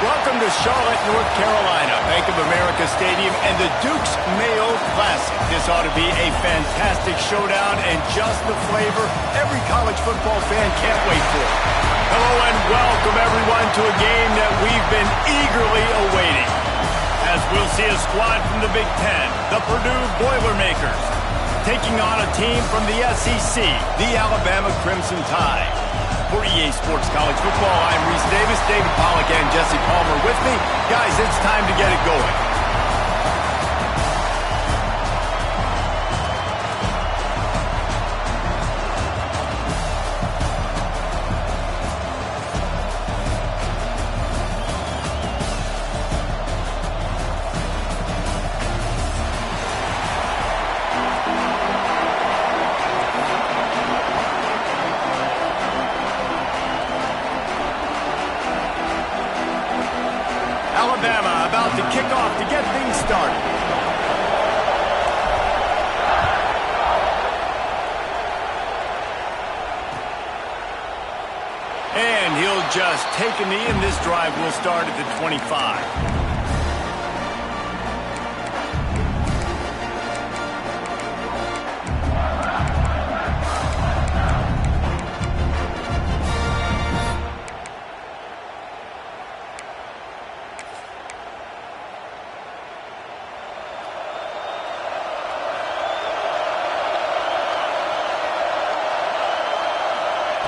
Welcome to Charlotte, North Carolina, Bank of America Stadium, and the Duke's Mayo Classic. This ought to be a fantastic showdown and just the flavor every college football fan can't wait for. Hello and welcome everyone to a game that we've been eagerly awaiting. As we'll see a squad from the Big Ten, the Purdue Boilermakers, taking on a team from the SEC, the Alabama Crimson Tide. For EA Sports College Football, I'm Reese Davis, David Pollack, and Jesse Palmer with me. Guys, it's time to get it going. Alabama about to kick off to get things started. And he'll just take a knee, and this drive will start at the 25.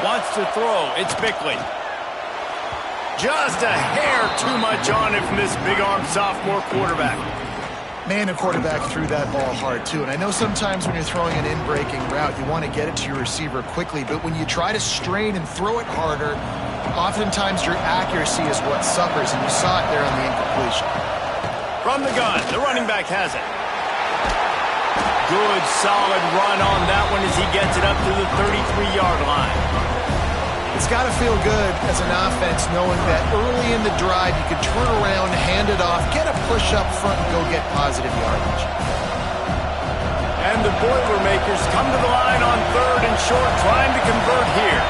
Wants to throw. It's Bickley. Just a hair too much on it from this big-armed sophomore quarterback. Man, the quarterback threw that ball hard, too. And I know sometimes when you're throwing an in-breaking route, you want to get it to your receiver quickly. But when you try to strain and throw it harder, oftentimes your accuracy is what suffers. And you saw it there on the incompletion. From the gun, the running back has it. Good, solid run on that one as he gets it up to the 33-yard line. It's got to feel good as an offense knowing that early in the drive you can turn around, hand it off, get a push up front, and go get positive yardage. And the Boilermakers come to the line on 3rd and short, trying to convert here.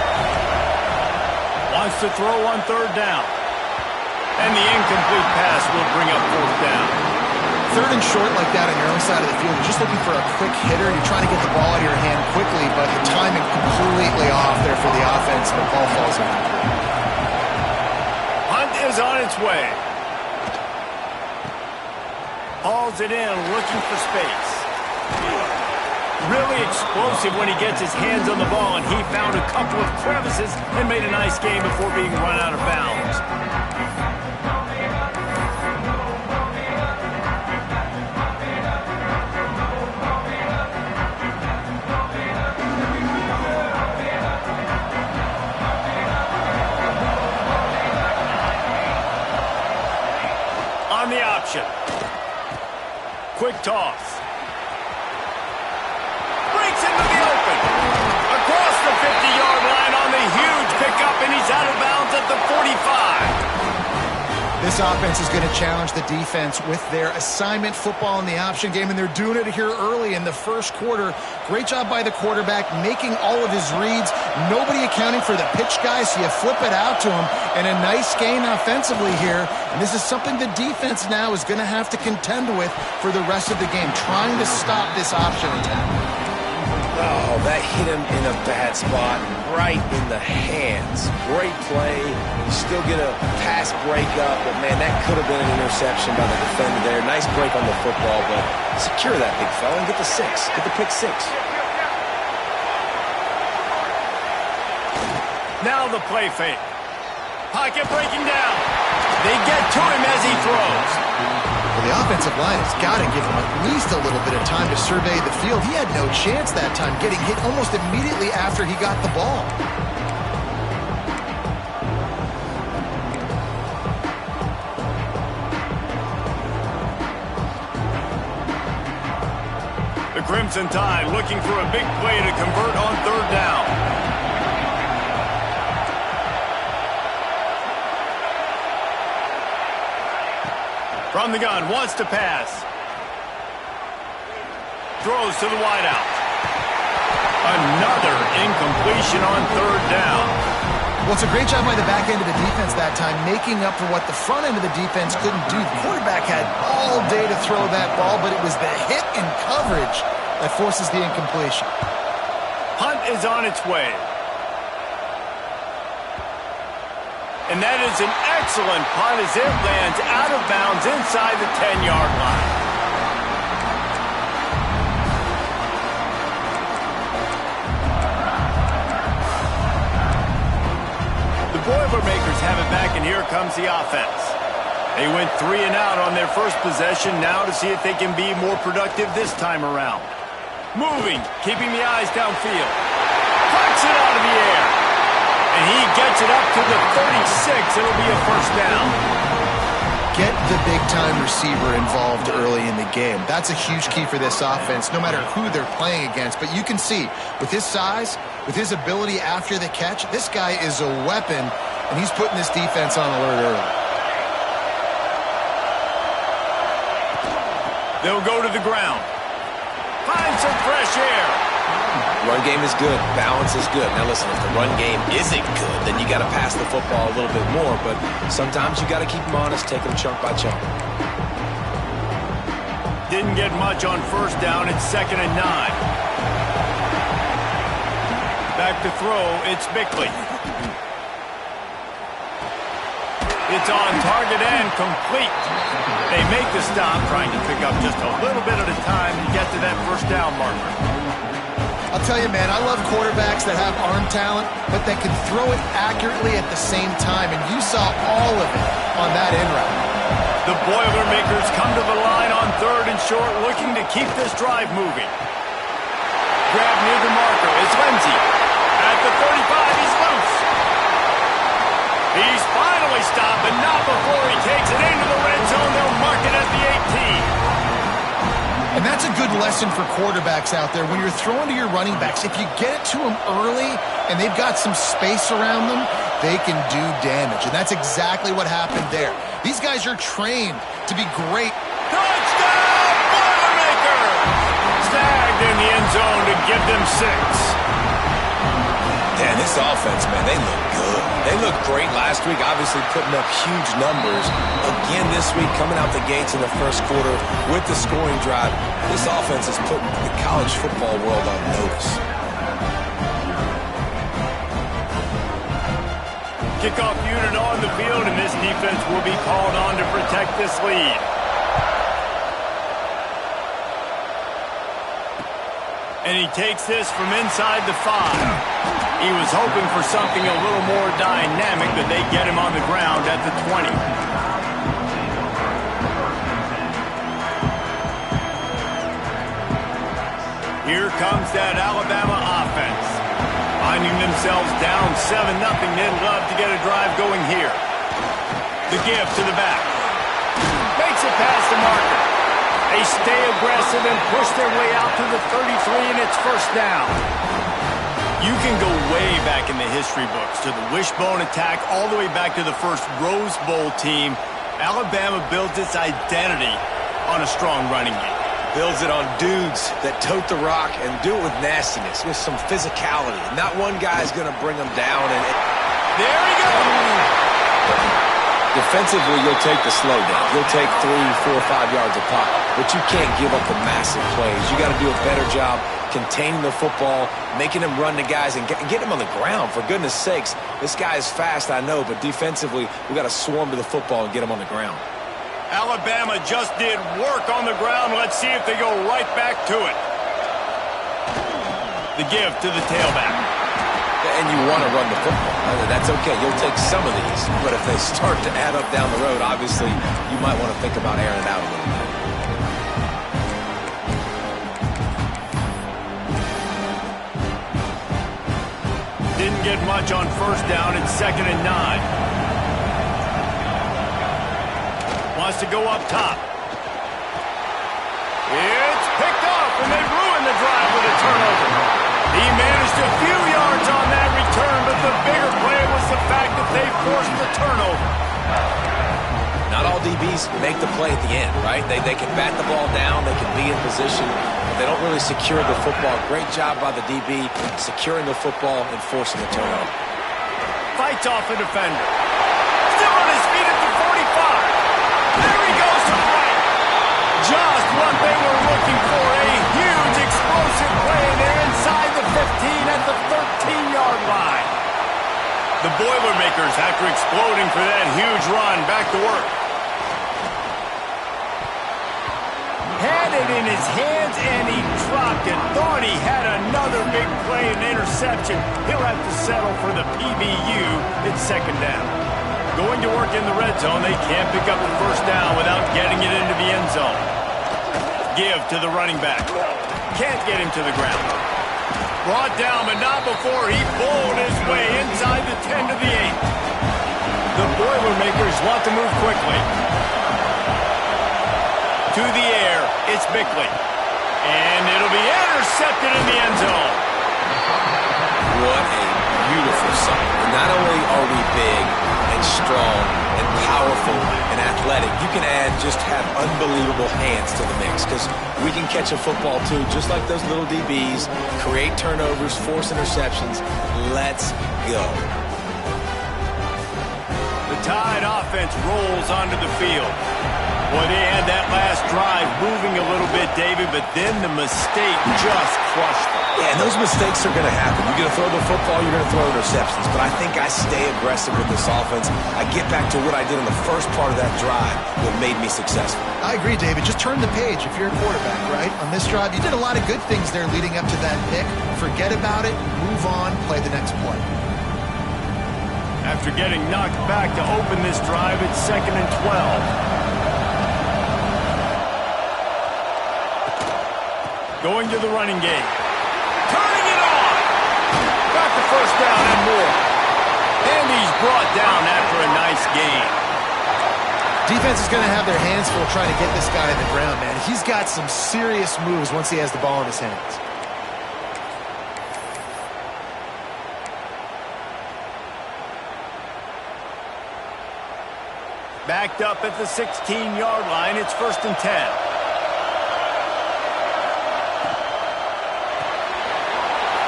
Wants to throw on 3rd down. And the incomplete pass will bring up 4th down. 3rd and short like that on your own side of the field, you're just looking for a quick hitter. You're trying to get the ball out of your hand quickly, but the timing completely off there for the offense, and the ball falls in. Hunt is on its way. Hauls it in, looking for space. Really explosive when he gets his hands on the ball, and he found a couple of crevices and made a nice game before being run out of bounds. On the option. Quick toss. Breaks into the open. Across the 50-yard line on the huge pickup, and he's out of bounds at the 45. This offense is going to challenge the defense with their assignment football in the option game, and they're doing it here early in the first quarter. Great job by the quarterback, making all of his reads. Nobody accounting for the pitch guy, so you flip it out to him, and a nice gain offensively here. And this is something the defense now is going to have to contend with for the rest of the game, trying to stop this option attack. Oh, that hit him in a bad spot, right in the hands. Great play. You still get a pass breakup, but, man, that could have been an interception by the defender there. Nice break on the football, but secure that big fella and get the 6. Get the pick 6. Now the play fake. Pocket breaking down. They get to him as he throws. Well, the offensive line has got to give him at least a little bit of time to survey the field. He had no chance that time, getting hit almost immediately after he got the ball. The Crimson Tide looking for a big play to convert on 3rd down. From the gun, wants to pass. Throws to the wideout. Another incompletion on 3rd down. Well, it's a great job by the back end of the defense that time, making up for what the front end of the defense couldn't do. The quarterback had all day to throw that ball, but it was the hit and coverage that forces the incompletion. Punt is on its way. And that is an excellent punt as it lands out of bounds inside the 10-yard line. The Boilermakers have it back, and here comes the offense. They went 3 and out on their first possession, now to see if they can be more productive this time around. Moving, keeping the eyes downfield. Puts it out of the air. And he gets it up to the 36. It'll be a first down. Get the big-time receiver involved early in the game. That's a huge key for this offense, no matter who they're playing against. But you can see, with his size, with his ability after the catch, this guy is a weapon, and he's putting this defense on alert early. They'll go to the ground. Find some fresh air. Run game is good. Balance is good. Now listen, if the run game isn't good, then you got to pass the football a little bit more. But sometimes you got to keep them honest, take them chunk by chunk. Didn't get much on first down. It's 2nd and 9. Back to throw. It's Bickley. It's on target and complete. They make the stop, trying to pick up just a little bit at a time to get to that first down marker. I'll tell you, man, I love quarterbacks that have arm talent, but that can throw it accurately at the same time, and you saw all of it on that in route. The Boilermakers come to the line on 3rd and short, looking to keep this drive moving. Grab near the marker. It's Lindsey. At the 35, he's loose. He's finally stopped, but not before he takes it into the red zone. They'll mark it at the 18. And that's a good lesson for quarterbacks out there. When you're throwing to your running backs, if you get it to them early and they've got some space around them, they can do damage. And that's exactly what happened there. These guys are trained to be great. Touchdown, Boilermakers! Snagged in the end zone to give them 6. Dan, this offense, man, they look good. They looked great last week, obviously putting up huge numbers. Again this week, coming out the gates in the first quarter with the scoring drive. This offense is putting the college football world on notice. Kickoff unit on the field, and this defense will be called on to protect this lead. And he takes this from inside the 5. He was hoping for something a little more dynamic, but they get him on the ground at the 20. Here comes that Alabama offense. Finding themselves down 7-0, they'd love to get a drive going here. The give to the back. Makes it past the marker. They stay aggressive and push their way out to the 33, and it's first down. You can go way back in the history books to the wishbone attack all the way back to the first Rose Bowl team. Alabama builds its identity on a strong running game. Builds it on dudes that tote the rock and do it with nastiness, with some physicality. Not one guy's going to bring them down. And there he goes! Defensively, you'll take the slow down. You'll take 3, 4, 5 yards a pop, but you can't give up the massive plays. You got to do a better job containing the football, making them run to guys, and get them on the ground. For goodness sakes, this guy is fast, I know, but defensively, we got to swarm to the football and get him on the ground. Alabama just did work on the ground. Let's see if they go right back to it. The give to the tailback. And you want to run the football. That's okay. You'll take some of these. But if they start to add up down the road, obviously, you might want to think about airing it out a little bit. Didn't get much on first down. It's 2nd and 9. Wants to go up top. It's picked off, and they ruin the drive with a turnover. He managed a few yards on that return, but the bigger play was the fact that they forced the turnover. Not all DBs make the play at the end, right? They can bat the ball down, they can be in position, but they don't really secure the football. Great job by the DB securing the football and forcing the turnover. fights off a defender. Still on his feet at the 45. There he goes to the right. Just what they were looking for. A huge explosive play, and they're inside the 15 at the 13-yard line. The Boilermakers, after exploding for that huge run, back to work. Had it in his hands, and he dropped it. Thought he had another big play and interception. He'll have to settle for the PBU. It's second down. Going to work in the red zone, they can't pick up the first down without getting it into the end zone. Give to the running back. Can't get him to the ground. Brought down, but not before he bowled his way inside the 10 to the 8. The Boilermakers want to move quickly. To the air, it's Bickley. And it'll be intercepted in the end zone. What a beautiful sight. Not only are we big and strong and powerful and athletic, you can just have unbelievable hands to the mix, because we can catch a football too, just like those little DBs, create turnovers, force interceptions. Let's go. The Tide offense rolls onto the field. Boy, they had that last drive moving a little bit, David, but then the mistake just crushed them. Yeah, and those mistakes are going to happen. You're going to throw the football, you're going to throw interceptions. But I think I stay aggressive with this offense. I get back to what I did in the first part of that drive that made me successful. I agree, David. Just turn the page if you're a quarterback, right? On this drive, you did a lot of good things there leading up to that pick. Forget about it, move on, play the next play. After getting knocked back to open this drive, it's 2nd and 12. Going to the running game. Turning it on! Got the first down and more. And he's brought down after a nice gain. Defense is going to have their hands full trying to get this guy on the ground, man. He's got some serious moves once he has the ball in his hands. Backed up at the 16-yard line. It's 1st and 10.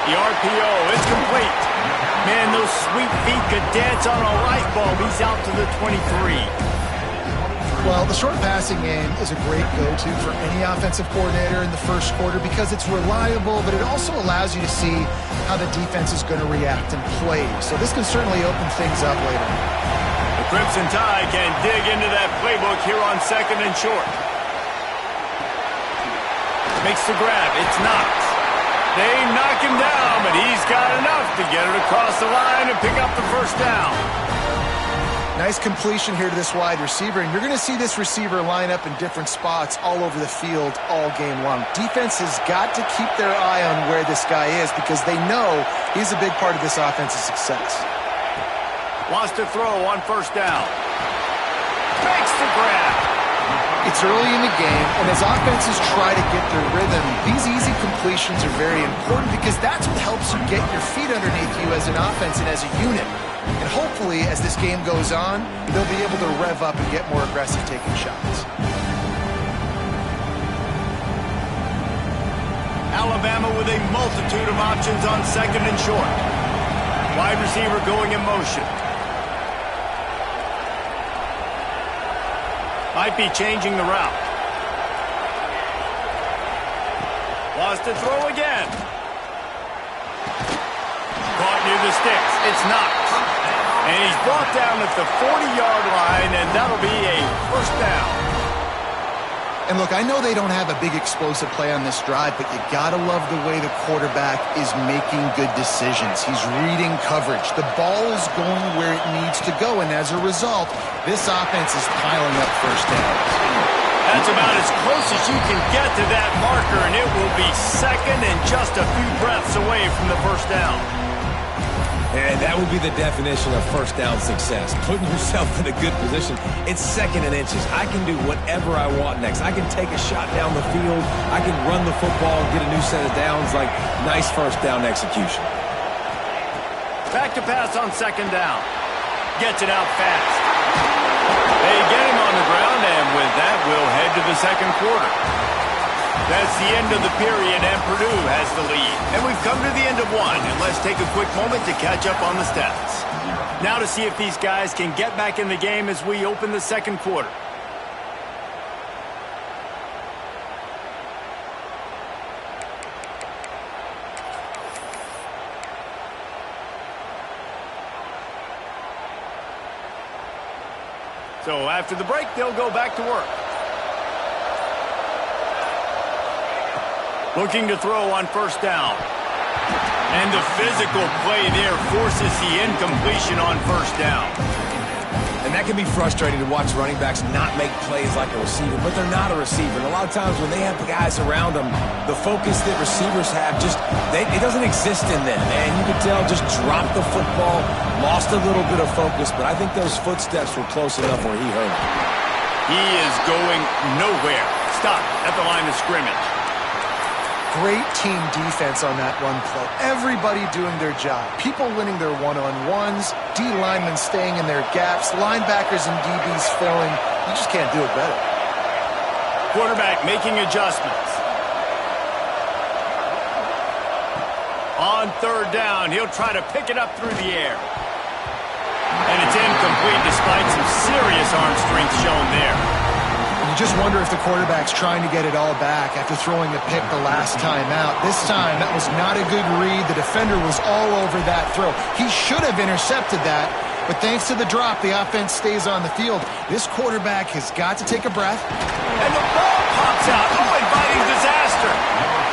The RPO is complete. Man, those sweet feet could dance on a light bulb. He's out to the 23. Well, the short passing game is a great go-to for any offensive coordinator in the first quarter because it's reliable, but it also allows you to see how the defense is going to react and play. So this can certainly open things up later. The Crimson Tide can dig into that playbook here on 2nd and short. Makes the grab. It's knocked. They knock him down, but he's got enough to get it across the line and pick up the first down. Nice completion here to this wide receiver, and you're going to see this receiver line up in different spots all over the field all game long. Defense has got to keep their eye on where this guy is because they know he's a big part of this offense's success. Wants to throw on first down. Makes the grab. It's early in the game, and as offenses try to get their rhythm, these easy completions are very important because that's what helps you get your feet underneath you as an offense and as a unit. And hopefully, as this game goes on, they'll be able to rev up and get more aggressive taking shots. Alabama with a multitude of options on 2nd and short. Wide receiver going in motion. Might be changing the route. Wants to throw again. Caught near the sticks. It's knocked. And he's brought down at the 40-yard line, and that'll be a first down. And look, I know they don't have a big explosive play on this drive, but you gotta love the way the quarterback is making good decisions. He's reading coverage. The ball is going where it needs to go, and as a result, this offense is piling up first downs. That's about as close as you can get to that marker, and it will be 2nd and just a few breaths away from the first down. And that would be the definition of first down success. Putting yourself in a good position. It's 2nd and inches. I can do whatever I want next. I can take a shot down the field. I can run the football and get a new set of downs. Like, nice first down execution. Back to pass on 2nd down. Gets it out fast. They get him on the ground, and with that, we'll head to the 2nd quarter. That's the end of the period, and Purdue has the lead. And we've come to the end of one, and let's take a quick moment to catch up on the stats. Now to see if these guys can get back in the game as we open the second quarter. So after the break, they'll go back to work. Looking to throw on first down. And the physical play there forces the incompletion on first down. And that can be frustrating to watch running backs not make plays like a receiver, but they're not a receiver. And a lot of times when they have the guys around them, the focus that receivers have it doesn't exist in them. And you can tell just dropped the football, lost a little bit of focus, but I think those footsteps were close enough where he heard it. He is going nowhere. Stop at the line of scrimmage. Great team defense on that run play. Everybody doing their job. People winning their one-on-ones, D linemen staying in their gaps, linebackers and DBs filling. You just can't do it better. Quarterback making adjustments. On third down, he'll try to pick it up through the air. And it's incomplete despite some serious arm strength shown there. You just wonder if the quarterback's trying to get it all back after throwing a pick the last time out. This time, that was not a good read. The defender was all over that throw. He should have intercepted that, but thanks to the drop, the offense stays on the field. This quarterback has got to take a breath. And the ball pops out. Oh, inviting disaster.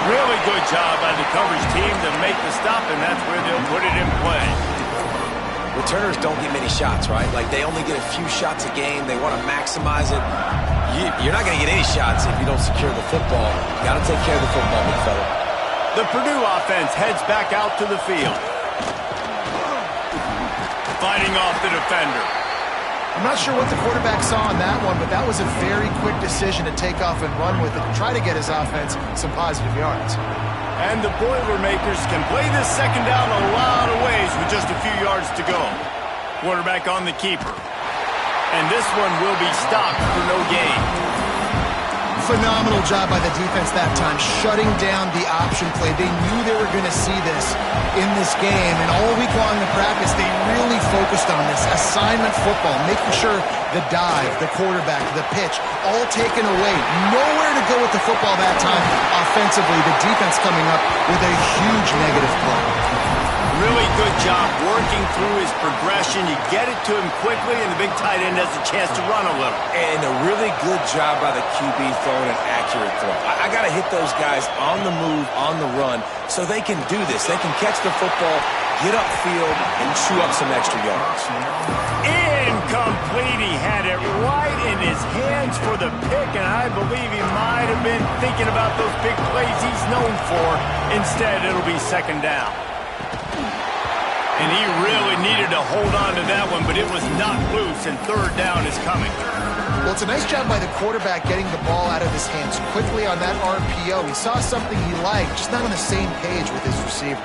Really good job by the coverage team to make the stop, and that's where they'll put it in play. Returners don't get many shots, right? Like, they only get a few shots a game. They want to maximize it. You're not going to get any shots if you don't secure the football. Got to take care of the football, big fella. The Purdue offense heads back out to the field. Fighting off the defender. I'm not sure what the quarterback saw on that one, but that was a very quick decision to take off and run with it and try to get his offense some positive yards. And the Boilermakers can play this second down a lot of ways with just a few yards to go. Quarterback on the keeper. And this one will be stopped for no gain. Phenomenal job by the defense that time, shutting down the option play. They knew they were going to see this in this game, and all week long in practice, they really focused on this assignment football, making sure the dive, the quarterback, the pitch, all taken away. Nowhere to go with the football that time. Offensively, the defense coming up with a huge negative play. Really good job working through his progression. You get it to him quickly, and the big tight end has a chance to run a little. And a really good job by the QB throwing an accurate throw. I got to hit those guys on the move, on the run, so they can do this. They can catch the football, get upfield, and chew up some extra yards. Incomplete. He had it right in his hands for the pick, and I believe he might have been thinking about those big plays he's known for. Instead, it'll be second down. And he really needed to hold on to that one, but it was knocked loose, and third down is coming. Well, it's a nice job by the quarterback getting the ball out of his hands quickly on that RPO. He saw something he liked, just not on the same page with his receiver.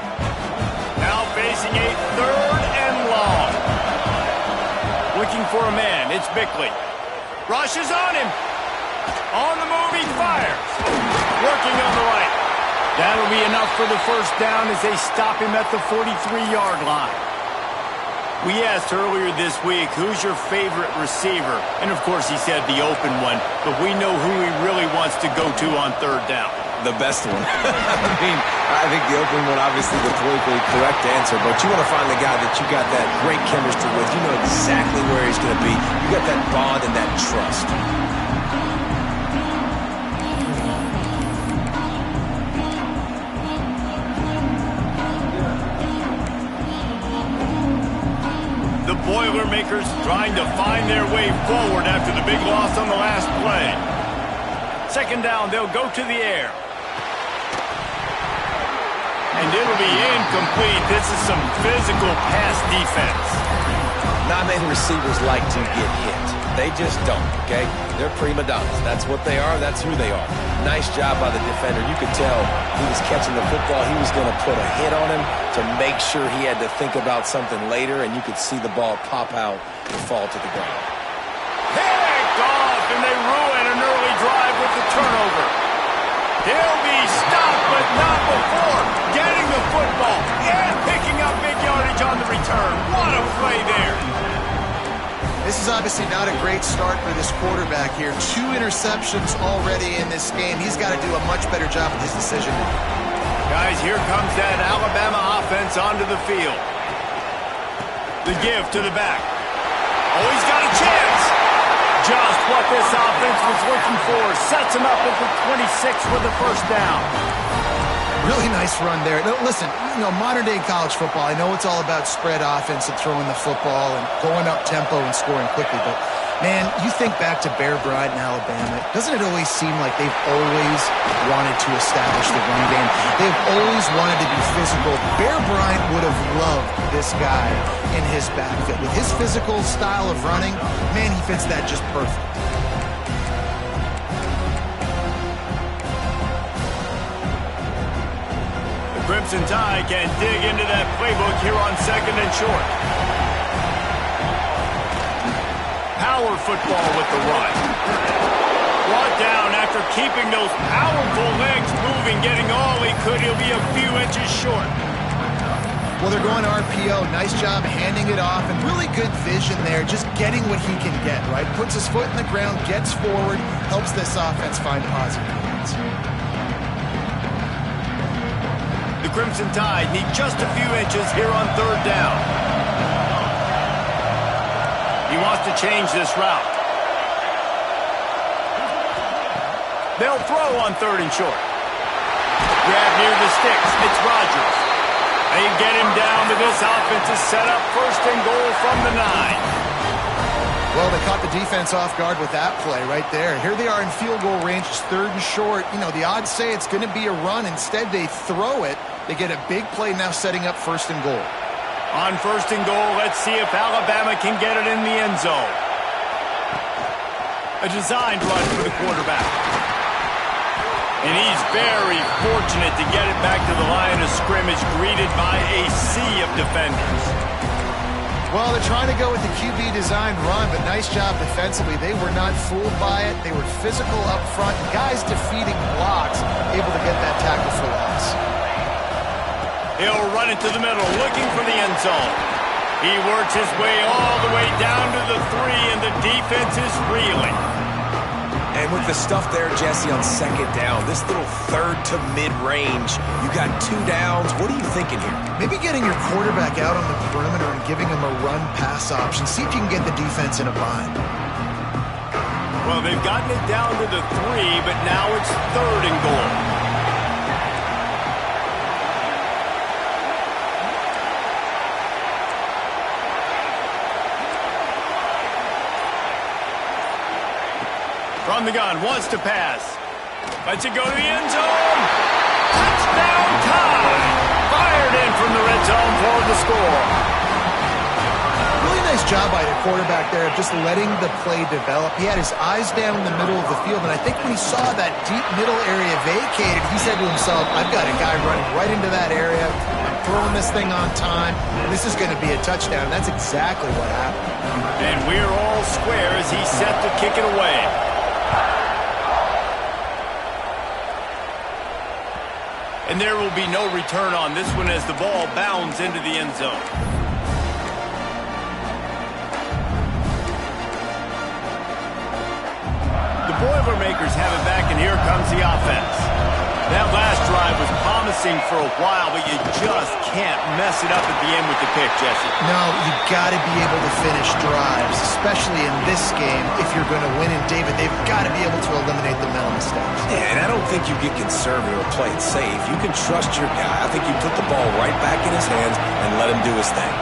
Now facing a third and long. Looking for a man, it's Bickley. Rushes on him. On the move, he fires. Working on the right. That'll be enough for the first down as they stop him at the 43-yard line. We asked earlier this week, who's your favorite receiver? And, of course, he said the open one, but we know who he really wants to go to on third down. The best one. I think the open one, obviously the politically correct answer, but you want to find the guy that you got that great chemistry with. You know exactly where he's going to be. You got that bond and that trust. The Boilermakers trying to find their way forward after the big loss on the last play. Second down, they'll go to the air. And it'll be incomplete. This is some physical pass defense. Not many receivers like to get hit. They just don't, okay? They're prima donnas. That's what they are. That's who they are. Nice job by the defender. You could tell he was catching the football. He was going to put a hit on him to make sure he had to think about something later, and you could see the ball pop out and fall to the ground. Picked off, and they ruin an early drive with the turnover. He'll be stopped, but not before getting the football and picking up big yardage on the return. What a play there. This is obviously not a great start for this quarterback here. 2 interceptions already in this game. He's got to do a much better job with his decision making. Guys, here comes that Alabama offense onto the field. The give to the back. Oh, he's got a chance. Just what this offense was looking for. Sets him up at the 26 for the first down. Really nice run there. No, listen, modern-day college football, I know it's all about spread offense and throwing the football and going up tempo and scoring quickly, but, man, you think back to Bear Bryant in Alabama, doesn't it always seem like they've always wanted to establish the run game? They've always wanted to be physical. Bear Bryant would have loved this guy in his backfield. With his physical style of running, man, he fits that just perfect. Crimson Tide can dig into that playbook here on 2nd and short. Power football with the run. Brought down after keeping those powerful legs moving, getting all he could. He'll be a few inches short. Well, they're going RPO. Nice job handing it off, and really good vision there, just getting what he can get, right? Puts his foot in the ground, gets forward, helps this offense find positive points. The Crimson Tide need just a few inches here on 3rd down. He wants to change this route. They'll throw on 3rd and short. Grab near the sticks. It's Rodgers. They get him down, but this offense is set up 1st and goal from the 9. Well, they caught the defense off guard with that play right there. Here they are in field goal range. It's 3rd and short. The odds say it's going to be a run. Instead, they throw it. They get a big play now setting up 1st and goal. On 1st and goal, let's see if Alabama can get it in the end zone. A designed run for the quarterback. And he's very fortunate to get it back to the line of scrimmage, greeted by a sea of defenders. Well, they're trying to go with the QB designed run, but nice job defensively. They were not fooled by it. They were physical up front. Guys defeating blocks, able to get that tackle for loss. He'll run it to the middle, looking for the end zone. He works his way all the way down to the 3, and the defense is reeling. And with the stuff there, Jesse, on 2nd down, this little 3rd to mid-range, you got 2 downs. What are you thinking here? Maybe getting your quarterback out on the perimeter and giving him a run-pass option. See if you can get the defense in a bind. Well, they've gotten it down to the 3, but now it's 3rd and goal. From the gun, wants to pass. Lets it go to the end zone. Touchdown time! Fired in from the red zone for the score. Really nice job by the quarterback there of just letting the play develop. He had his eyes down in the middle of the field, and I think when he saw that deep middle area vacated, he said to himself, I've got a guy running right into that area. I'm throwing this thing on time. This is going to be a touchdown. And that's exactly what happened. And we're all square as he's set to kick it away. And there will be no return on this one as the ball bounds into the end zone. The Boilermakers have it back, and here comes the offense. That last drive was promising for a while, but you just can't mess it up at the end with the pick, Jesse. No, you got to be able to finish drives, especially in this game. If you're going to win, and David, they've got to be able to eliminate the mental mistakes. Yeah, and I don't think you get conservative or play it safe. You can trust your guy. I think you put the ball right back in his hands and let him do his thing.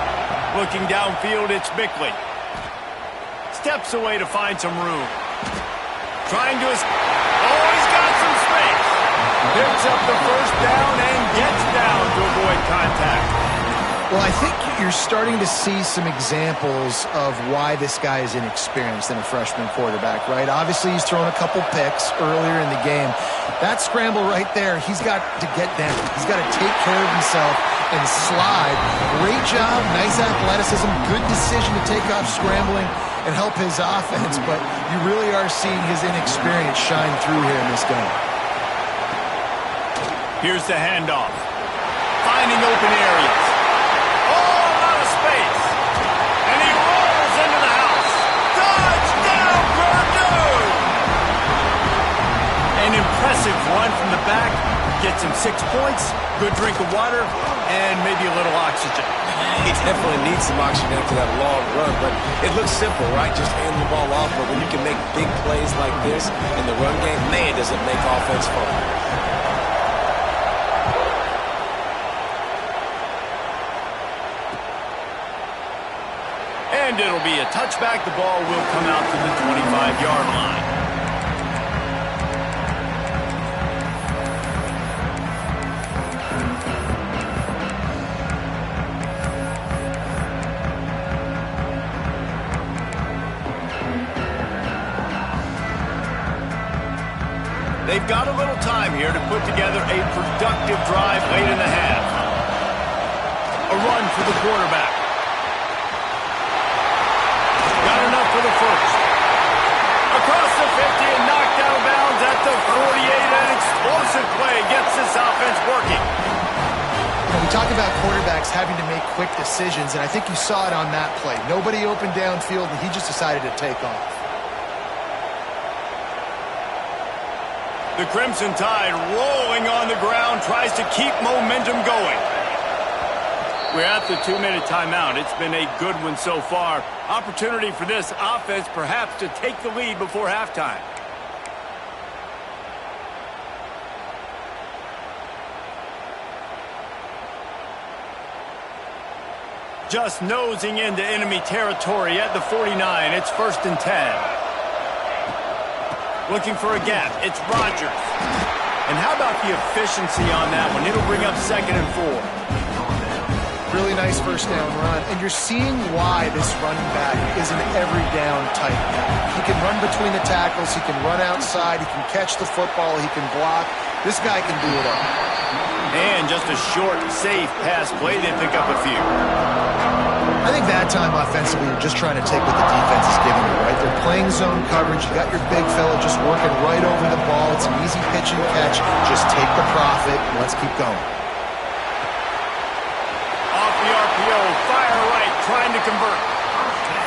Looking downfield, it's Bickley. Steps away to find some room. Trying to... Oh, he's got some space. Picks up the 1st down and gets down to avoid contact. Well, I think you're starting to see some examples of why this guy is inexperienced in a freshman quarterback, right? Obviously, he's thrown a couple picks earlier in the game. That scramble right there, he's got to get down. He's got to take care of himself and slide. Great job, nice athleticism, good decision to take off scrambling and help his offense, but you really are seeing his inexperience shine through here in this game. Here's the handoff. Finding open areas. Oh, a lot of space. And he rolls into the house. Gets him 6 points, good drink of water, and maybe a little oxygen. He definitely needs some oxygen after that long run, but it looks simple, right? Just hand the ball off, but when you can make big plays like this in the run game, man, does it make offense fun. And it'll be a touchback. The ball will come out to the 25-yard line. They've got a little time here to put together a productive drive late in the half. A run for the quarterback. Got enough for the first. Across the 50 and knocked out of bounds at the 48. An explosive play gets this offense working. We talk about quarterbacks having to make quick decisions, and I think you saw it on that play. Nobody opened downfield, and he just decided to take off. The Crimson Tide rolling on the ground, tries to keep momentum going. We're at the 2-minute timeout. It's been a good one so far. Opportunity for this offense perhaps to take the lead before halftime. Just nosing into enemy territory at the 49. It's 1st and 10. Looking for a gap. It's Rodgers. And how about the efficiency on that one? It'll bring up 2nd and 4. Really nice first down run. And you're seeing why this running back is an every down type guy. He can run between the tackles. He can run outside. He can catch the football. He can block. This guy can do it all. And just a short, safe pass play. They pick up a few. I think that time offensively, you're just trying to take what the defense is giving you, right? They're playing zone coverage. You got your big fella just working right over the ball. It's an easy pitch and catch. Just take the profit and let's keep going. Off the RPO, fire right, trying to convert.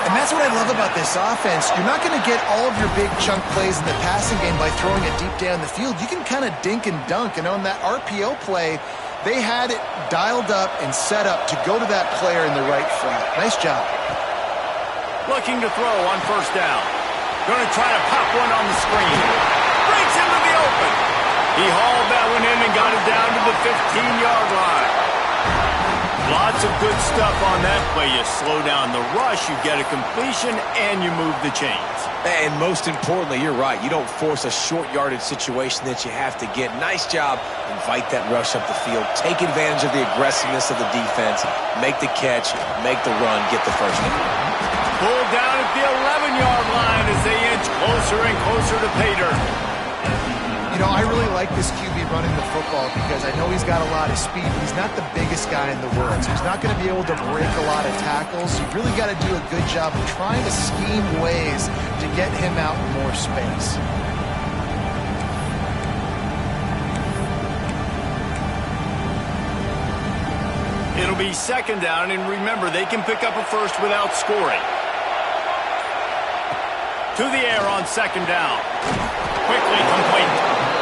And that's what I love about this offense. You're not going to get all of your big chunk plays in the passing game by throwing it deep down the field. You can kind of dink and dunk. And on that RPO play, they had it dialed up and set up to go to that player in the right flat. Nice job. Looking to throw on 1st down. Going to try to pop one on the screen. Breaks into the open. He hauled that one in and got it down to the 15-yard line. Lots of good stuff on that play. You slow down the rush, you get a completion, and you move the chains. And most importantly, you're right. You don't force a short yardage situation that you have to get. Nice job. Invite that rush up the field. Take advantage of the aggressiveness of the defense. Make the catch. Make the run. Get the first down. Pulled down at the 11-yard line as they inch closer and closer to pay dirt. You know, I really like this QB running the football because I know he's got a lot of speed, but he's not the biggest guy in the world. So he's not going to be able to break a lot of tackles. You really got to do a good job of trying to scheme ways to get him out in more space. It'll be 2nd down, and remember, they can pick up a first without scoring. To the air on 2nd down. Quickly complete.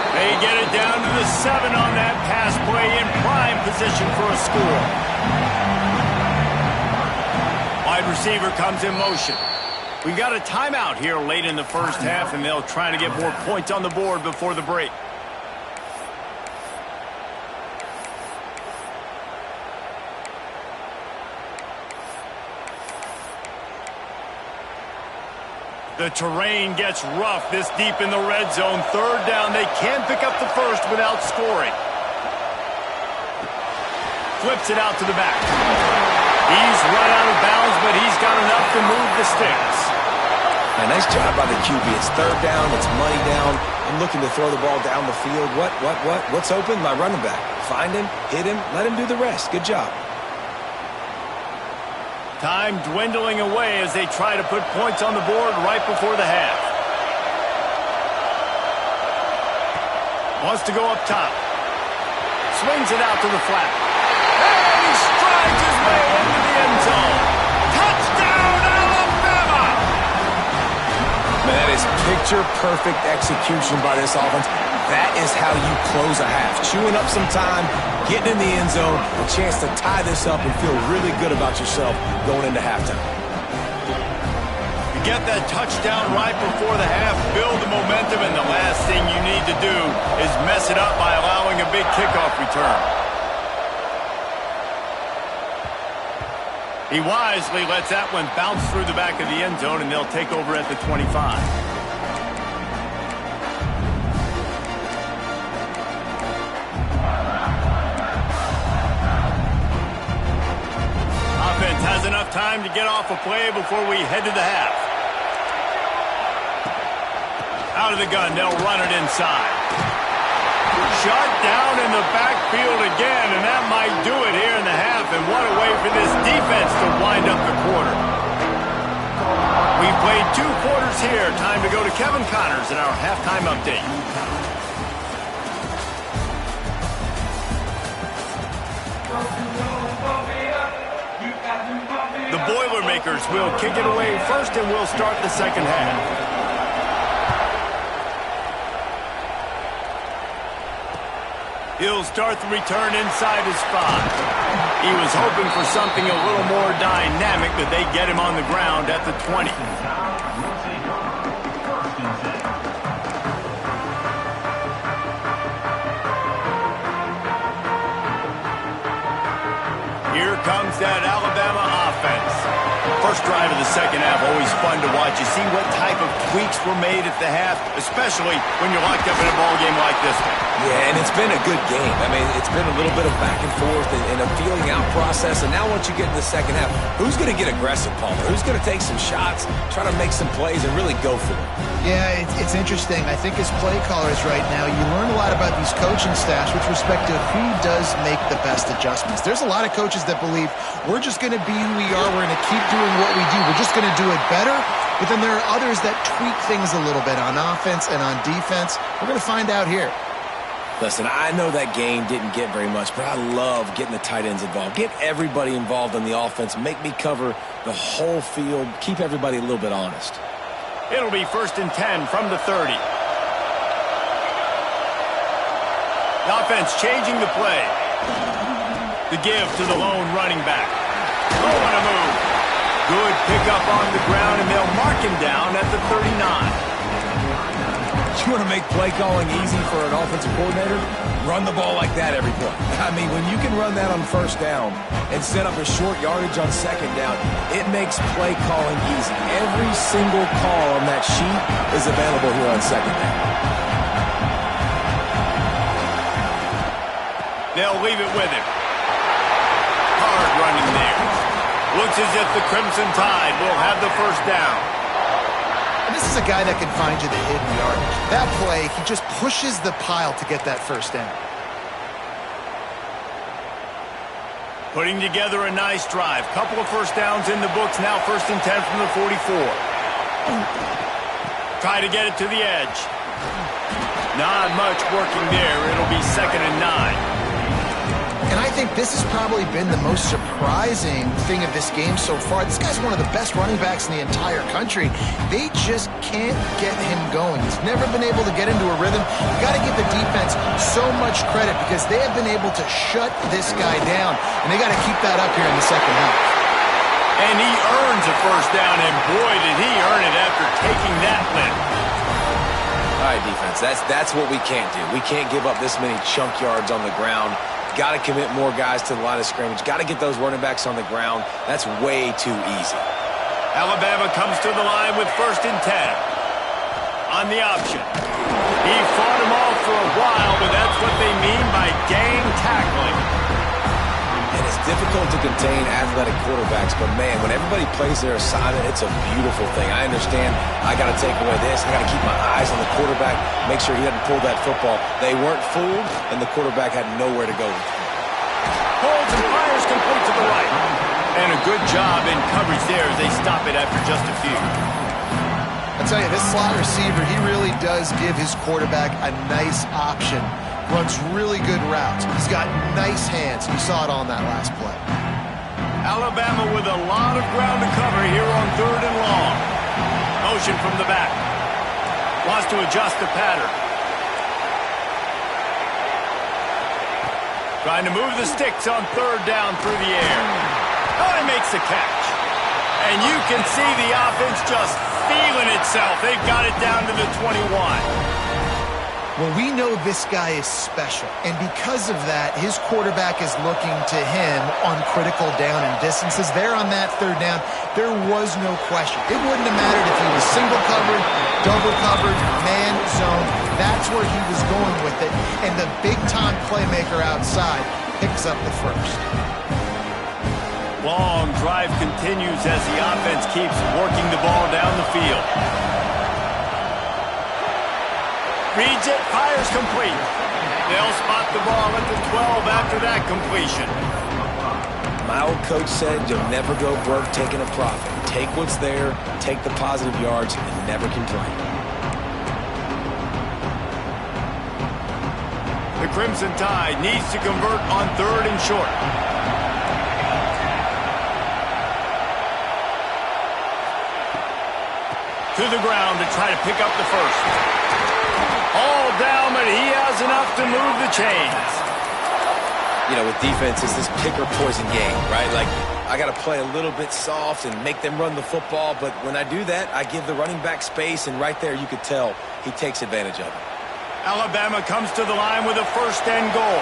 They get it down to the 7 on that pass play in prime position for a score. Wide receiver comes in motion. We got a timeout here late in the first half, and they'll try to get more points on the board before the break. The terrain gets rough this deep in the red zone. 3rd down. They can pick up the first without scoring. Flips it out to the back. He's run out of bounds, but he's got enough to move the sticks. A nice job by the QB. It's 3rd down. It's money down. I'm looking to throw the ball down the field. What's open? My running back. Find him, hit him, let him do the rest. Good job. Time dwindling away as they try to put points on the board right before the half. Wants to go up top. Swings it out to the flat. And he strides his way into the end zone. Touchdown, Alabama! Man, that is picture-perfect execution by this offense. That is how you close a half. Chewing up some time, getting in the end zone, a chance to tie this up and feel really good about yourself going into halftime. You get that touchdown right before the half, build the momentum, and the last thing you need to do is mess it up by allowing a big kickoff return. He wisely lets that one bounce through the back of the end zone, and they'll take over at the 25. Offense has enough time to get off a play before we head to the half. Out of the gun, they'll run it inside. Shot down in the backfield again, and that might do it here in the half. And what a way for this defense to wind up the quarter. We've played 2 quarters here. Time to go to Kevin Connors in our halftime update. The Boilermakers will kick it away first, and we'll start the second half. He'll start the return inside his 5. He was hoping for something a little more dynamic, but they get him on the ground at the 20. Here comes that Alabama offense. First drive of the second half, always fun to watch. You see what type of tweaks were made at the half, especially when you're locked up in a ball game like this one. Yeah, and it's been a good game. I mean, it's been a little bit of back and forth and a feeling out process. And now once you get in the second half, who's going to get aggressive, Paul? Who's going to take some shots, try to make some plays, and really go for it? Yeah, it's interesting. I think as play callers right now, you learn a lot about these coaching staffs with respect to who does make the best adjustments. There's a lot of coaches that believe we're just going to be who we are. We're going to keep doing what we do. We're just going to do it better. But then there are others that tweak things a little bit on offense and on defense. We're going to find out here. Listen, I know that game didn't get very much, but I love getting the tight ends involved. Get everybody involved in the offense. Make me cover the whole field. Keep everybody a little bit honest. It'll be 1st and 10 from the 30. The offense changing the play. The give to the lone running back. Oh, what a move. Good pickup on the ground, and they'll mark him down at the 39. You want to make play calling easy for an offensive coordinator? Run the ball like that every play. I mean, when you can run that on first down and set up a short yardage on second down, it makes play calling easy. Every single call on that sheet is available here on second down. They'll leave it with him. Hard running there. Looks as if the Crimson Tide will have the first down. And this is a guy that can find you the hidden yardage. That play, he just pushes the pile to get that first down. Putting together a nice drive. Couple of first downs in the books. Now 1st and 10 from the 44. Try to get it to the edge. Not much working there. It'll be 2nd and 9. And I think this has probably been the most surprising thing of this game so far. This guy's one of the best running backs in the entire country. They just can't get him going. He's never been able to get into a rhythm. You got to give the defense so much credit because they have been able to shut this guy down. And they got to keep that up here in the second half. And he earns a first down, and boy, did he earn it after taking that lift. All right, defense, that's what we can't do. We can't give up this many chunk yards on the ground. Got to commit more guys to the line of scrimmage. Got to get those running backs on the ground. That's way too easy. Alabama comes to the line with 1st and 10. On the option. He fought him off for a while, but that's what they mean by gang tackling. And it's difficult to contain athletic quarterbacks, but man, when everybody plays their assignment, it's a beautiful thing. I understand I got to take away this. I got to keep my eyes on the quarterback, make sure he doesn't pull that football. They weren't fooled, and the quarterback had nowhere to go with it. Holds and fires complete to the right. And a good job in coverage there as they stop it after just a few. I'll tell you, this slot receiver, he really does give his quarterback a nice option. Runs really good routes. He's got nice hands. You saw it on that last play. Alabama with a lot of ground to cover here on 3rd and long. Motion from the back. Wants to adjust the pattern. Trying to move the sticks on third down through the air. Oh, he makes the catch. And you can see the offense just feeling itself. They've got it down to the 21. Well, we know this guy is special, and because of that, his quarterback is looking to him on critical down and distances. There on that third down, there was no question. It wouldn't have mattered if he was single covered, double covered, man zone. That's where he was going with it, and the big-time playmaker outside picks up the first. Long drive continues as the offense keeps working the ball down the field. Reads it, fires complete. They'll spot the ball at the 12 after that completion. My old coach said you'll never go broke taking a profit. Take what's there, take the positive yards, and never complain. The Crimson Tide needs to convert on third and short. To the ground to try to pick up the first. All down, but he has enough to move the chains. You know, with defense, it's this pick or poison game, right? Like, I got to play a little bit soft and make them run the football, but when I do that, I give the running back space, and right there you could tell he takes advantage of it. Alabama comes to the line with a first and goal.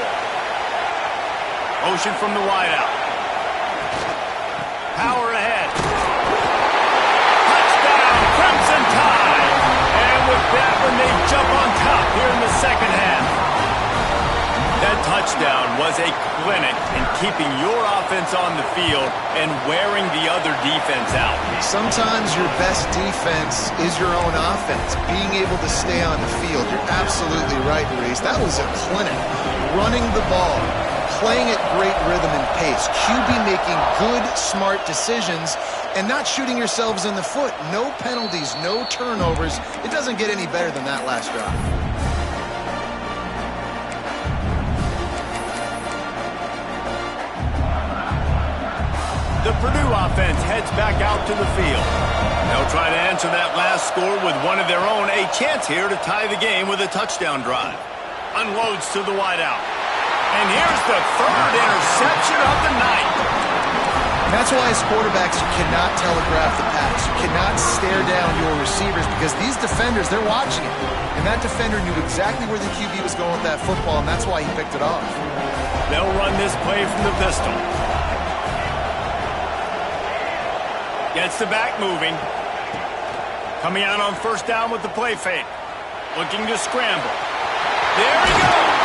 Motion from the wideout. Power ahead. Touchdown, Crimson Tide. And with that one, they jump on top here in the second half. That touchdown was a clinic in keeping your offense on the field and wearing the other defense out. Sometimes your best defense is your own offense, being able to stay on the field. You're absolutely right, Reese. That was a clinic. Running the ball, playing at great rhythm and pace, QB making good, smart decisions, and not shooting yourselves in the foot. No penalties, no turnovers. It doesn't get any better than that last drive. The Purdue offense heads back out to the field. They'll try to answer that last score with one of their own. A chance here to tie the game with a touchdown drive. Unloads to the wideout. And here's the third interception of the night. And that's why as quarterbacks, you cannot telegraph the pass. You cannot stare down your receivers because these defenders, they're watching it. And that defender knew exactly where the QB was going with that football, and that's why he picked it off. They'll run this play from the pistol. Gets the back moving. Coming out on first down with the play fake. Looking to scramble. There he goes.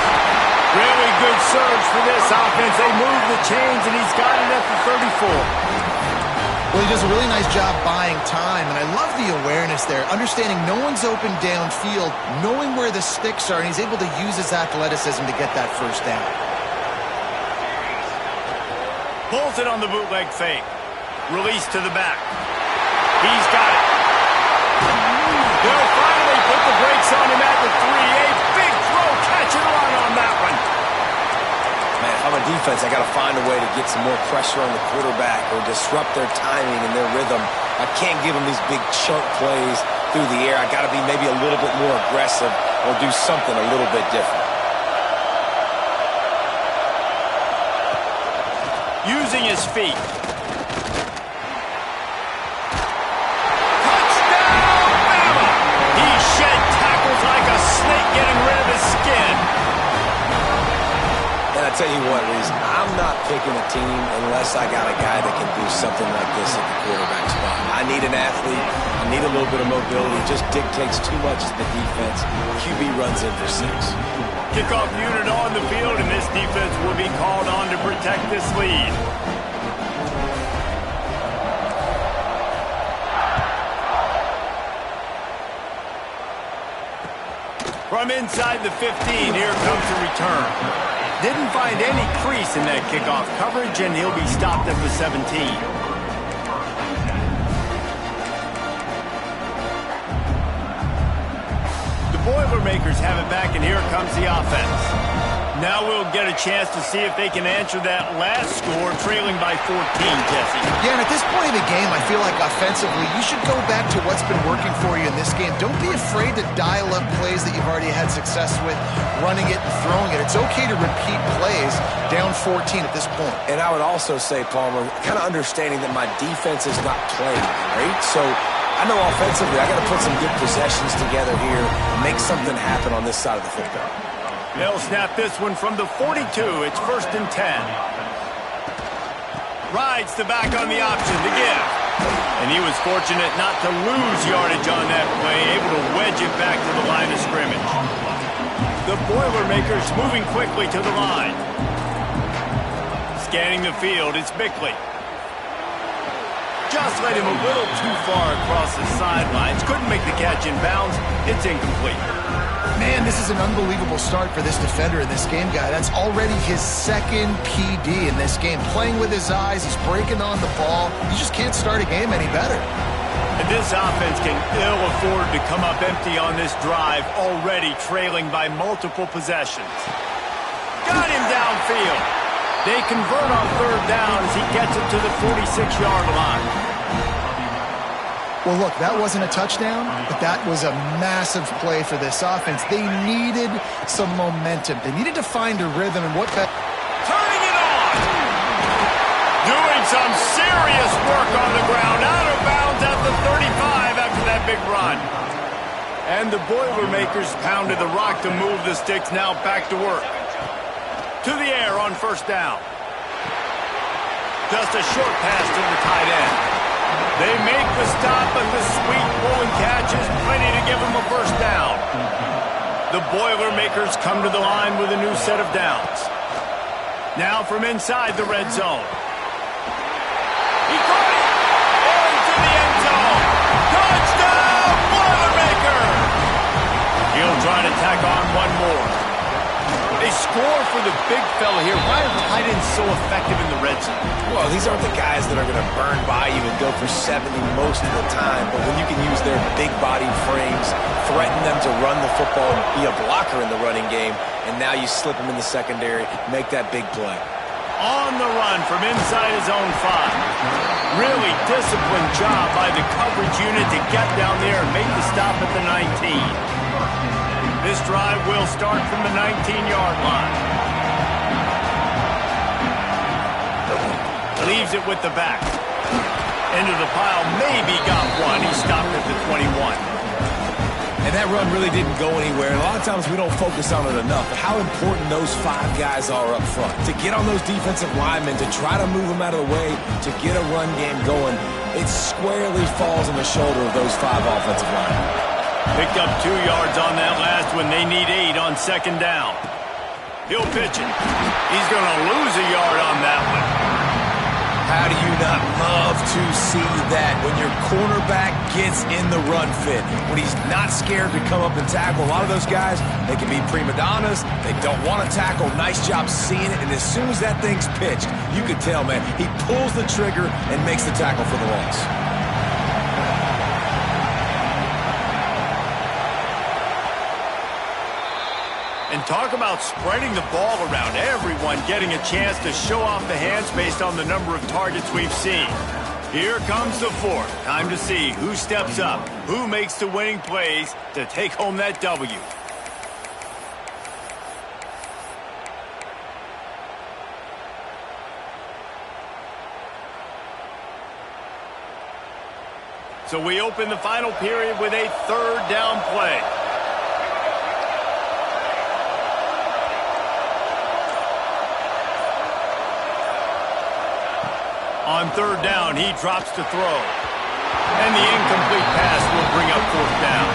Really good surge for this offense. They move the chains, and he's got it at the 34. Well, he does a really nice job buying time, and I love the awareness there. Understanding no one's open downfield, knowing where the sticks are, and he's able to use his athleticism to get that first down. Pulls it on the bootleg fake. Release to the back. He's got it. They'll finally put the brakes on him at the 3. A big throw, catch and run on that one. Man, if I'm a defense, I got to find a way to get some more pressure on the quarterback or disrupt their timing and their rhythm. I can't give them these big chunk plays through the air. I got to be maybe a little bit more aggressive or do something a little bit different. Using his feet. I tell you what, Reese, I'm not picking a team unless I got a guy that can do something like this at the quarterback spot. I need an athlete. I need a little bit of mobility. It just dictates too much to the defense. QB runs in for 6. Kickoff unit on the field, and this defense will be called on to protect this lead. From inside the 15, here comes the return. Didn't find any crease in that kickoff coverage, and he'll be stopped at the 17. The Boilermakers have it back, and here comes the offense. Now we'll get a chance to see if they can answer that last score, trailing by 14, Jesse. Yeah, and at this point of the game, I feel like offensively, you should go back to what's been working for you in this game. Don't be afraid to dial up plays that you've already had success with, running it and throwing it. It's okay to repeat plays down 14 at this point. And I would also say, Palmer, kind of understanding that my defense is not playing great, so I know offensively I got to put some good possessions together here and make something happen on this side of the football. They'll snap this one from the 42. It's 1st and 10. Rides the back on the option to give. And he was fortunate not to lose yardage on that play, able to wedge it back to the line of scrimmage. The Boilermakers moving quickly to the line. Scanning the field, it's Bickley. Just led him a little too far across the sidelines. Couldn't make the catch in bounds. It's incomplete. Man, this is an unbelievable start for this defender in this game, guy. That's already his second PD in this game. Playing with his eyes, he's breaking on the ball. You just can't start a game any better. And this offense can ill afford to come up empty on this drive, already trailing by multiple possessions. Got him downfield. They convert on 3rd down as he gets it to the 46-yard line. Well, look, that wasn't a touchdown, but that was a massive play for this offense. They needed some momentum. They needed to find a rhythm, and what better? Turning it on! Doing some serious work on the ground, out of bounds at the 35 after that big run. And the Boilermakers pounded the rock to move the sticks, now back to work. To the air on 1st down. Just a short pass to the tight end. They make the stop, but the sweet pulling catch is plenty to give them a 1st down. The Boilermakers come to the line with a new set of downs. Now from inside the red zone. He caught it! Into the end zone! Touchdown, Boilermakers! He'll try to tack on one more. They score for the big fella here. Why are tight ends so effective in the red zone? Well, these aren't the guys that are going to burn by you and go for 70 most of the time, but when you can use their big-bodied frames, threaten them to run the football and be a blocker in the running game, and now you slip them in the secondary, make that big play. On the run from inside his own 5. Really disciplined job by the coverage unit to get down there and make the stop at the 19. This drive will start from the 19-yard line. Leaves it with the back. Into the pile, maybe got one. He stopped at the 21. And that run really didn't go anywhere. And a lot of times we don't focus on it enough, but how important those 5 guys are up front. To get on those defensive linemen, to try to move them out of the way, to get a run game going, it squarely falls on the shoulder of those 5 offensive linemen. Picked up 2 yards on that last one. They need 8 on 2nd down. He'll pitch it. He's going to lose a yard on that one. How do you not love to see that when your cornerback gets in the run fit? When he's not scared to come up and tackle. A lot of those guys, they can be prima donnas. They don't want to tackle. Nice job seeing it. And as soon as that thing's pitched, you can tell, man, he pulls the trigger and makes the tackle for the loss. And talk about spreading the ball around. Everyone getting a chance to show off the hands based on the number of targets we've seen. Here comes the 4th. Time to see who steps up, who makes the winning plays to take home that W. So we open the final period with a 3rd down play. On 3rd down, he drops to throw. And the incomplete pass will bring up 4th down.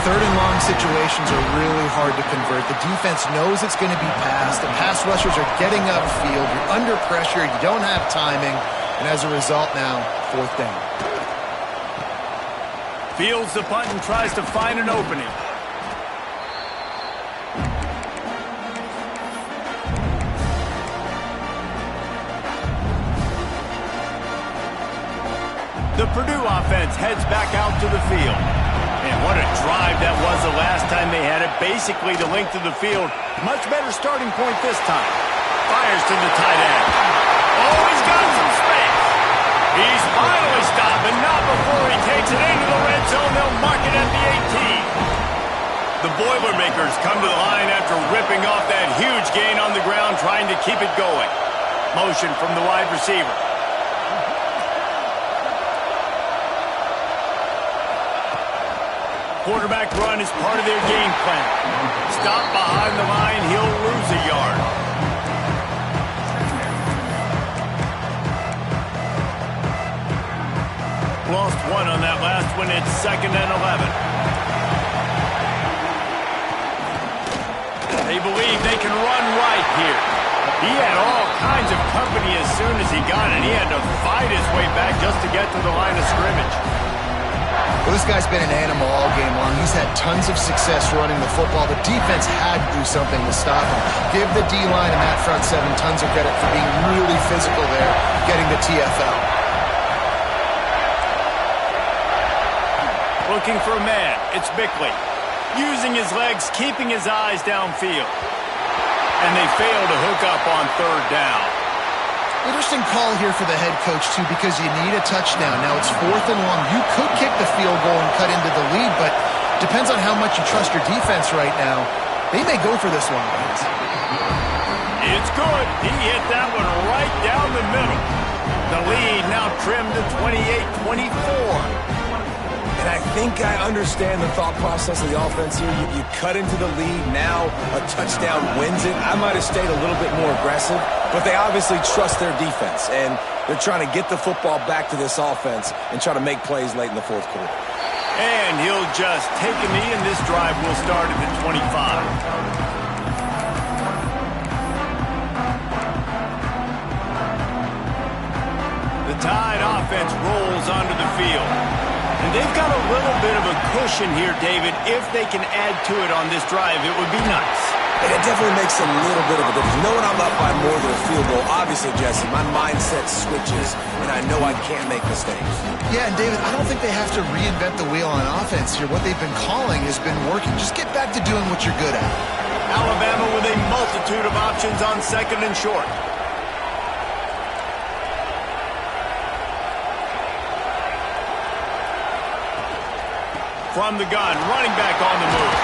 3rd and long situations are really hard to convert. The defense knows it's going to be passed. The pass rushers are getting upfield. You're under pressure. You don't have timing. And as a result now, 4th down. Fields the punt and tries to find an opening. The Purdue offense heads back out to the field. And what a drive that was the last time they had it basically the length of the field. Much better starting point this time. Fires to the tight end. Oh, he's got some space. He's finally stopped, but not before he takes it into the red zone. They'll mark it at the 18. The Boilermakers come to the line after ripping off that huge gain on the ground, trying to keep it going. Motion from the wide receiver. Quarterback run is part of their game plan. Stop behind the line, he'll lose a yard. Lost one on that last one. It's 2nd and 11. They believe they can run right here. He had all kinds of company as soon as he got it. He had to fight his way back just to get to the line of scrimmage. Well, this guy's been an animal all game long. He's had tons of success running the football. The defense had to do something to stop him. Give the D-line and that front seven tons of credit for being really physical there, getting the TFL. Looking for a man. It's Bickley. Using his legs, keeping his eyes downfield. And they fail to hook up on 3rd down. Interesting call here for the head coach, too, because you need a touchdown. Now, it's 4th and long. You could kick the field goal and cut into the lead, but depends on how much you trust your defense right now. They may go for this one, guys. It's good. He hit that one right down the middle. The lead now trimmed to 28-24. And I think I understand the thought process of the offense here. You cut into the lead, now a touchdown wins it. I might have stayed a little bit more aggressive, but they obviously trust their defense, and they're trying to get the football back to this offense and try to make plays late in the 4th quarter. And he'll just take a knee, and this drive will start at the 25. The Tide offense rolls onto the field. And they've got a little bit of a cushion here, David. If they can add to it on this drive, it would be nice. And it definitely makes a little bit of a difference. Knowing I'm up by more than a field goal, obviously, Jesse, my mindset switches, and I know I can't make mistakes. Yeah, and David, I don't think they have to reinvent the wheel on offense here. What they've been calling has been working. Just get back to doing what you're good at. Alabama with a multitude of options on 2nd and short. From the gun, running back on the move.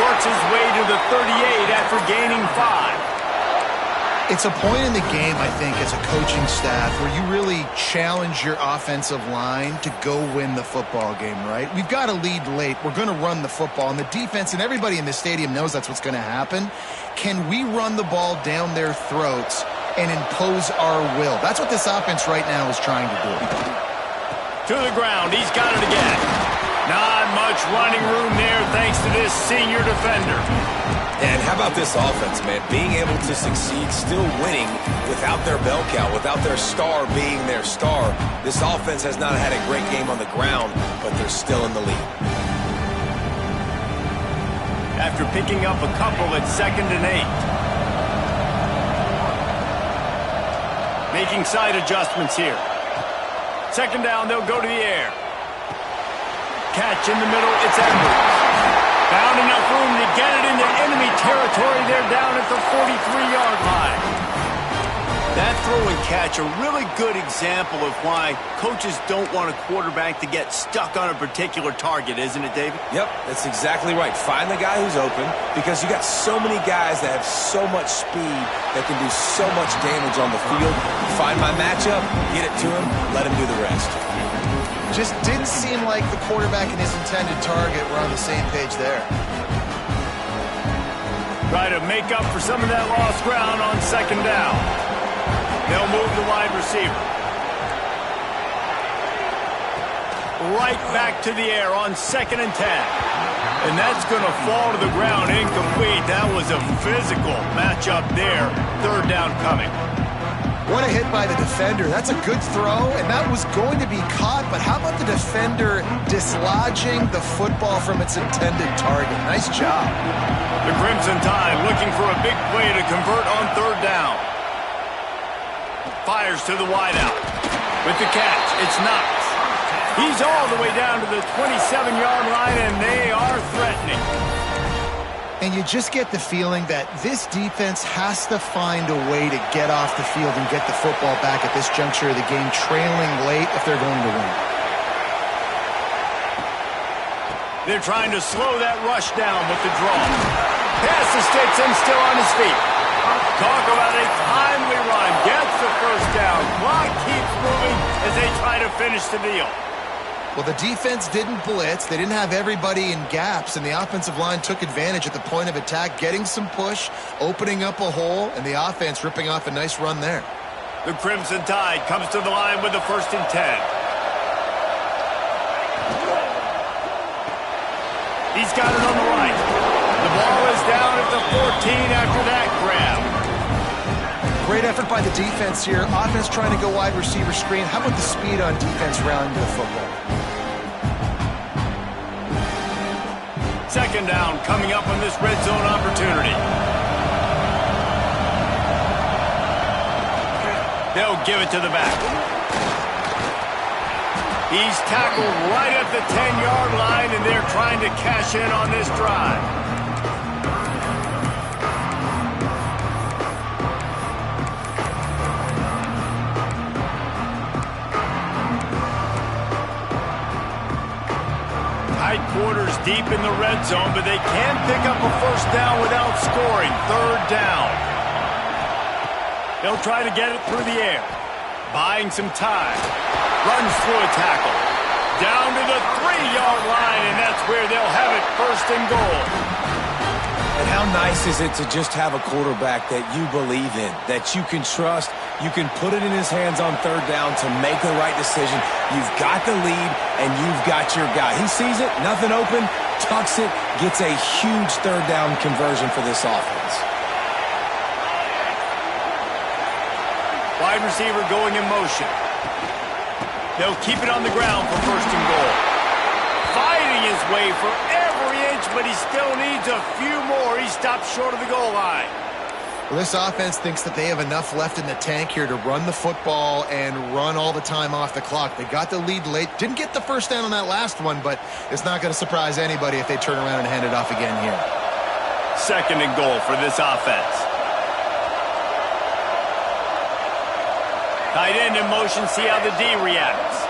Works his way to the 38 after gaining 5. It's a point in the game, I think, as a coaching staff where you really challenge your offensive line to go win the football game, right? We've got a lead late. We're going to run the football, and the defense and everybody in the stadium knows that's what's going to happen. Can we run the ball down their throats and impose our will? That's what this offense right now is trying to do. To the ground. He's got it again. Not much running room there thanks to this senior defender. And how about this offense, man? Being able to succeed, still winning without their bell cow, without their star being their star. This offense has not had a great game on the ground, but they're still in the lead. After picking up a couple at 2nd and 8. Making side adjustments here. 2nd down, they'll go to the air. Catch in the middle, it's Edwards. Found enough room to get it into enemy territory. They're down at the 43-yard line. That throw and catch, a really good example of why coaches don't want a quarterback to get stuck on a particular target, isn't it, David? Yep, that's exactly right. Find the guy who's open, because you got so many guys that have so much speed that can do so much damage on the field. Find my matchup, get it to him, let him do the rest. Just didn't seem like the quarterback and his intended target were on the same page there. Try to make up for some of that lost ground on 2nd down. They'll move the wide receiver. Right back to the air on 2nd and 10. And that's going to fall to the ground incomplete. That was a physical matchup there. 3rd down coming. What a hit by the defender. That's a good throw, and that was going to be caught, but how about the defender dislodging the football from its intended target? Nice job. The Crimson Tide looking for a big play to convert on 3rd down. Fires to the wideout. With the catch, it's Knox. He's all the way down to the 27-yard line, and they are threatening. And you just get the feeling that this defense has to find a way to get off the field and get the football back at this juncture of the game, trailing late if they're going to win. They're trying to slow that rush down with the draw. Pass the sticks and still on his feet. Talk about a timely run. Gets the first down. Clock keeps moving as they try to finish the deal. Well, the defense didn't blitz. They didn't have everybody in gaps, and the offensive line took advantage at the point of attack, getting some push, opening up a hole, and the offense ripping off a nice run there. The Crimson Tide comes to the line with the 1st and 10. He's got it on the right. The ball is down at the 14 after that grab. Great effort by the defense here. Offense trying to go wide receiver screen. How about the speed on defense rallying to the football? 2nd down coming up on this red zone opportunity. They'll give it to the back. He's tackled right at the 10-yard line, and they're trying to cash in on this drive. Tight quarters deep in the red zone, but they can pick up a 1st down without scoring. 3rd down. They'll try to get it through the air. Buying some time. Runs through a tackle. Down to the 3-yard line, and that's where they'll have it 1st and goal. And how nice is it to just have a quarterback that you believe in, that you can trust, you can put it in his hands on 3rd down to make the right decision. You've got the lead, and you've got your guy. He sees it, nothing open, tucks it, gets a huge 3rd down conversion for this offense. Wide receiver going in motion. They'll keep it on the ground for 1st and goal. Fighting his way for every inch, but he still needs a few more. He stops short of the goal line. Well, this offense thinks that they have enough left in the tank here to run the football and run all the time off the clock. They got the lead late. Didn't get the 1st down on that last one, but it's not going to surprise anybody if they turn around and hand it off again here. 2nd and goal for this offense. Tight end in motion, see how the D reacts.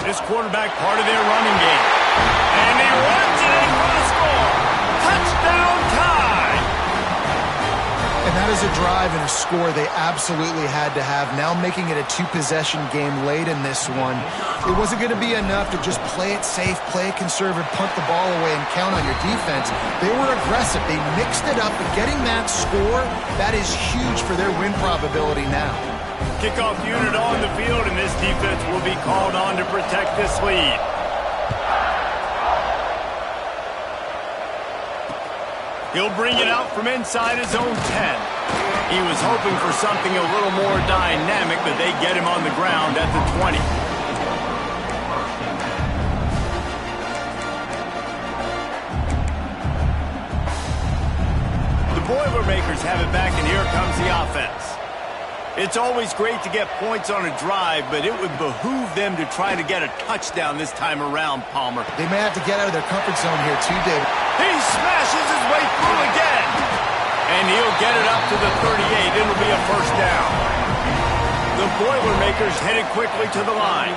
This quarterback part of their running game. And he runs it in for the score. Touchdown tie. And that is a drive and a score they absolutely had to have. Now making it a 2-possession game late in this one. It wasn't going to be enough to just play it safe, play it conservative, punt the ball away, and count on your defense. They were aggressive. They mixed it up, but getting that score, that is huge for their win probability now. Kickoff unit on the field, and this defense will be called on to protect this lead. He'll bring it out from inside his own 10. He was hoping for something a little more dynamic, but they get him on the ground at the 20. The Boilermakers have it back, and here comes the offense. It's always great to get points on a drive, but it would behoove them to try to get a touchdown this time around, Palmer. They may have to get out of their comfort zone here too, David. He smashes his way through again. And he'll get it up to the 38. It'll be a 1st down. The Boilermakers headed quickly to the line.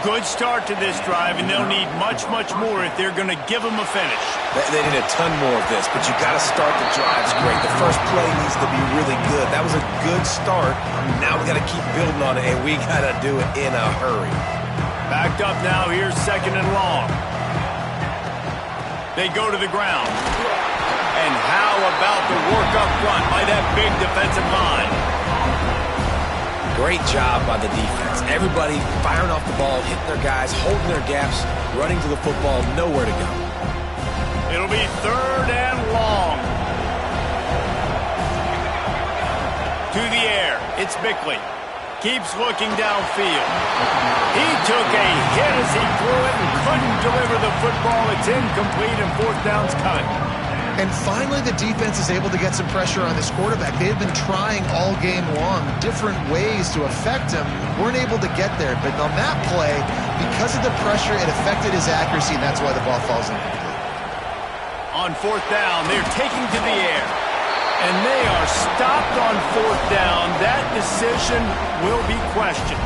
Good start to this drive, and they'll need much, much more if they're going to give them a finish. They need a ton more of this, but you got to start the drives great. The first play needs to be really good. That was a good start. Now we got to keep building on it, and we got to do it in a hurry. Backed up now. Here's 2nd and long. They go to the ground. And how about the work up front by that big defensive line? Great job by the defense. Everybody firing off the ball, hitting their guys, holding their gaps, running to the football, nowhere to go. It'll be 3rd and long. To the air. It's Bickley. Keeps looking downfield. He took a hit as he threw it and couldn't deliver the football. It's incomplete and 4th down's cut. And finally, the defense is able to get some pressure on this quarterback. They had been trying all game long different ways to affect him. Weren't able to get there. But on that play, because of the pressure, it affected his accuracy, and that's why the ball falls incomplete. On fourth down, they're taking to the air. And they are stopped on fourth down. That decision will be questioned.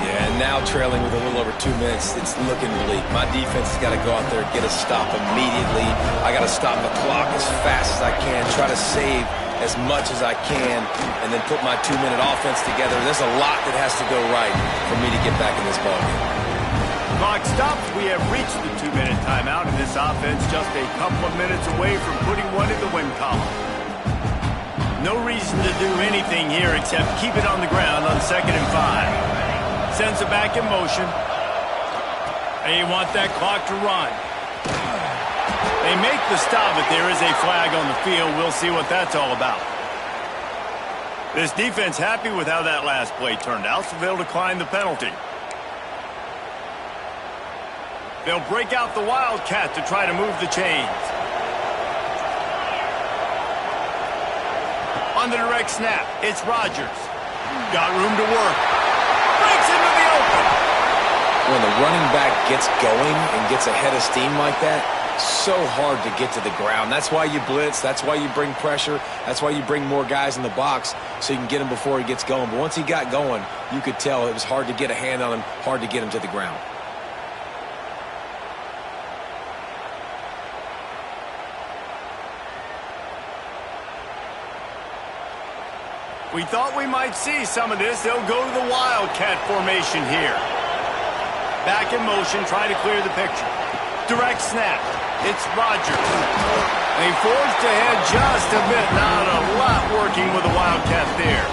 Yeah, and now trailing with a little over 2 minutes, it's looking bleak. My defense has got to go out there and get a stop immediately. I got to stop the clock as fast as I can, try to save as much as I can, and then put my 2-minute offense together. There's a lot that has to go right for me to get back in this ballgame. Clock stops. We have reached the 2-minute timeout, and this offense just a couple of minutes away from putting one in the win column. No reason to do anything here except keep it on the ground on 2nd and 5. Sends it back in motion. They want that clock to run. They make the stop, but there is a flag on the field. We'll see what that's all about. This defense happy with how that last play turned out, so they'll decline the penalty. They'll break out the Wildcat to try to move the chains. On the direct snap, it's Rodgers. Got room to work. Breaks into the open. When the running back gets going and gets ahead of steam like that, so hard to get to the ground. That's why you blitz. That's why you bring pressure. That's why you bring more guys in the box so you can get him before he gets going. But once he got going, you could tell it was hard to get a hand on him, hard to get him to the ground. We thought we might see some of this. They'll go to the Wildcat formation here. Back in motion, trying to clear the picture. Direct snap. It's Rodgers. They forced ahead just a bit. Not a lot working with the Wildcat there.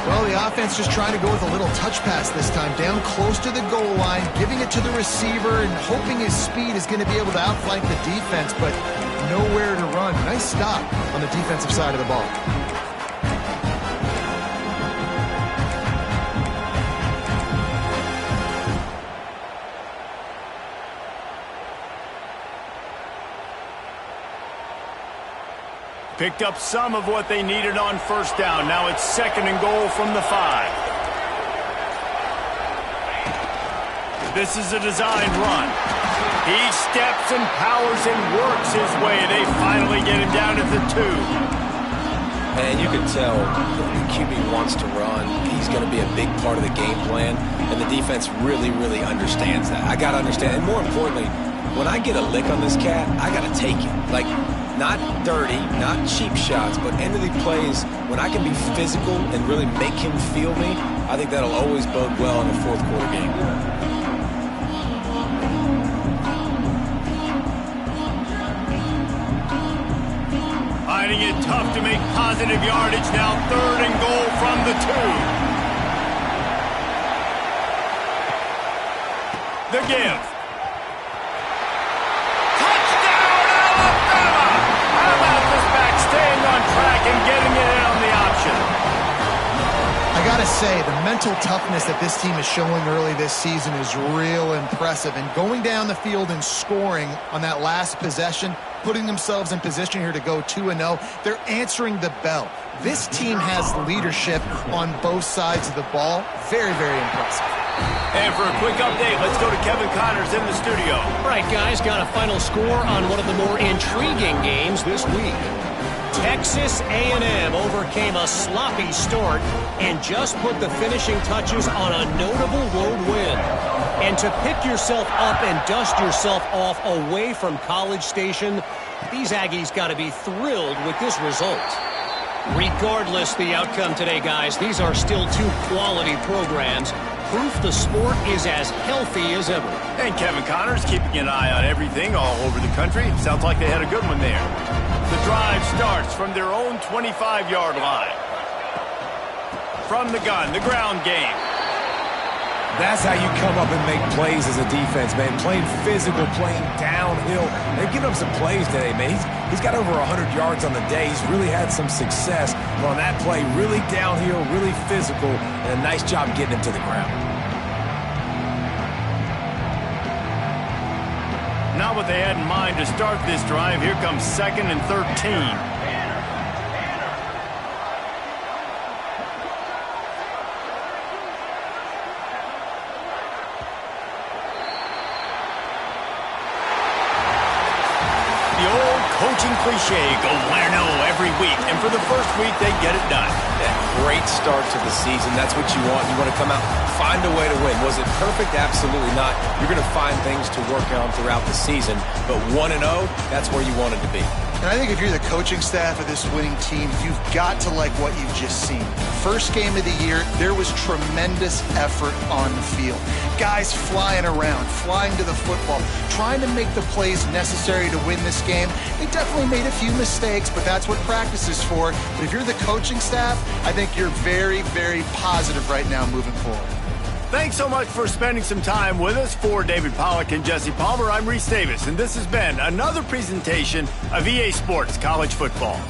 Well, the offense just trying to go with a little touch pass this time. Down close to the goal line, giving it to the receiver and hoping his speed is going to be able to outflank the defense, but nowhere to run. Nice stop on the defensive side of the ball. Picked up some of what they needed on first down. Now it's 2nd and goal from the 5. This is a designed run. He steps and powers and works his way. They finally get him down at the 2. And you can tell the QB wants to run. He's going to be a big part of the game plan, and the defense really, really understands that. I got to understand, and more importantly, when I get a lick on this cat, I got to take it. Like, not dirty, not cheap shots, but end of the plays, when I can be physical and really make him feel me, I think that'll always bode well in a fourth quarter game. Finding it tough to make positive yardage now. 3rd and goal from the 2. The give. Staying on track and getting it in on the option. I gotta say, the mental toughness that this team is showing early this season is real impressive. And going down the field and scoring on that last possession, putting themselves in position here to go 2-0, they're answering the bell. This team has leadership on both sides of the ball. Very, very impressive. And for a quick update, let's go to Kevin Connors in the studio. All right, guys, got a final score on one of the more intriguing games this week. Texas A&M overcame a sloppy start and just put the finishing touches on a notable road win. And to pick yourself up and dust yourself off away from College Station, these Aggies got to be thrilled with this result. Regardless the outcome today, guys, these are still two quality programs. Proof the sport is as healthy as ever. And Kevin Connors keeping an eye on everything all over the country. Sounds like they had a good one there. The drive starts from their own 25-yard line. From the gun, the ground game. That's how you come up and make plays as a defense, man. Playing physical, playing downhill. They've given up some plays today, man. He's got over 100 yards on the day. He's really had some success on that play. Really downhill, really physical, and a nice job getting him to the ground. Not what they had in mind to start this drive. Here comes 2nd and 13. Coaching cliche, go win-0 every week. And for the first week, they get it done. Yeah, great start to the season. That's what you want. You want to come out, find a way to win. Was it perfect? Absolutely not. You're going to find things to work on throughout the season. But 1-0, that's where you wanted to be. And I think if you're the coaching staff of this winning team, you've got to like what you've just seen. First game of the year, there was tremendous effort on the field. Guys flying around, flying to the football, trying to make the plays necessary to win this game. They definitely made a few mistakes, but that's what practice is for. But if you're the coaching staff, I think you're very, very positive right now moving forward. Thanks so much for spending some time with us. For David Pollack and Jesse Palmer, I'm Reese Davis, and this has been another presentation of EA Sports College Football.